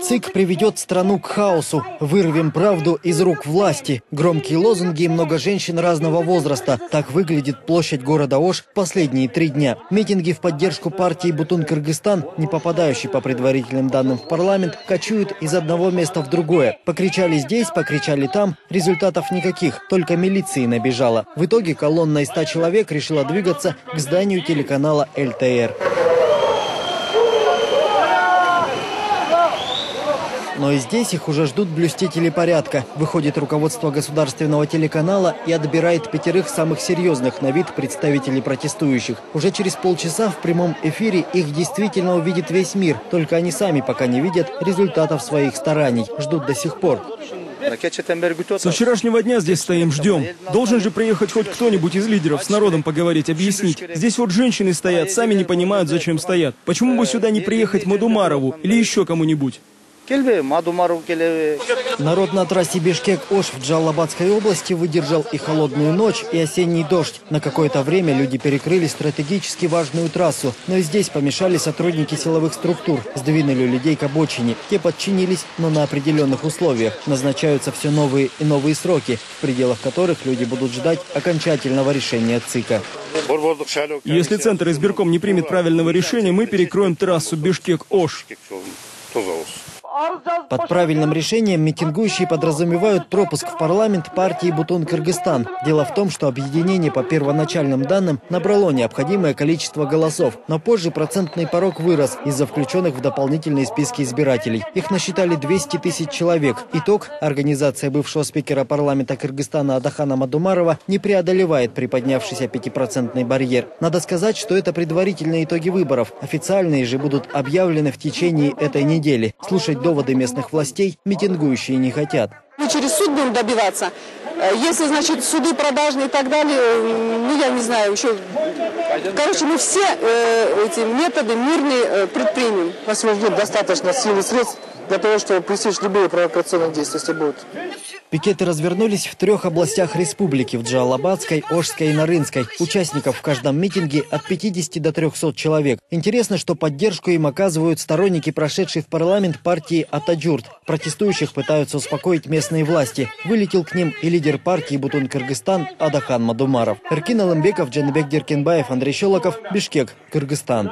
ЦИК приведет страну к хаосу. Вырвем правду из рук власти. Громкие лозунги и много женщин разного возраста. Так выглядит площадь города Ош последние 3 дня. Митинги в поддержку партии Бутун-Кыргызстан, не попадающий по предварительным данным в парламент, кочуют из одного места в другое. Покричали здесь, покричали там. Результатов никаких, только милиции набежала. В итоге колонна из 100 человек решила двигаться к зданию телеканала ЛТР. Но и здесь их уже ждут блюстители порядка. Выходит руководство государственного телеканала и отбирает 5 самых серьезных на вид представителей протестующих. Уже через полчаса в прямом эфире их действительно увидит весь мир. Только они сами пока не видят результатов своих стараний. Ждут до сих пор. Со вчерашнего дня здесь стоим, ждем. Должен же приехать хоть кто-нибудь из лидеров с народом поговорить, объяснить. Здесь вот женщины стоят, сами не понимают, зачем стоят. Почему бы сюда не приехать Мадумарову или еще кому-нибудь? Народ на трассе Бишкек-Ош в Джалалабадской области выдержал и холодную ночь, и осенний дождь. На какое-то время люди перекрыли стратегически важную трассу. Но и здесь помешали сотрудники силовых структур. Сдвинули людей к обочине. Те подчинились, но на определенных условиях. Назначаются все новые и новые сроки, в пределах которых люди будут ждать окончательного решения ЦИКа. Если Центр избирком не примет правильного решения, мы перекроем трассу Бишкек-Ош. Под правильным решением митингующие подразумевают пропуск в парламент партии Бутун-Кыргызстан. Дело в том, что объединение по первоначальным данным набрало необходимое количество голосов, но позже процентный порог вырос из-за включенных в дополнительные списки избирателей. Их насчитали 200 тысяч человек. Итог – организация бывшего спикера парламента Кыргызстана Адахана Мадумарова не преодолевает приподнявшийся 5% барьер. Надо сказать, что это предварительные итоги выборов. Официальные же будут объявлены в течение этой недели. Слушать доводы местных властей митингующие не хотят. Мы через суд будем добиваться. Если, значит, суды продажные и так далее, ну, я не знаю, еще... Короче, мы все эти методы мирные предпримем. У нас будет достаточно сил и средств для того, чтобы пресечь любые провокационные действия, если будут. Пикеты развернулись в 3 областях республики – в Джалалабадской, Ошской и Нарынской. Участников в каждом митинге от 50 до 300 человек. Интересно, что поддержку им оказывают сторонники прошедшей в парламент партии Атаджурт. Протестующих пытаются успокоить местные власти. Вылетел к ним и лидер партии Бутун-Кыргызстан Адахан Мадумаров. Эркин Алымбеков, Джаныбек Деркенбаев, Андрей Щелоков, Бишкек, Кыргызстан.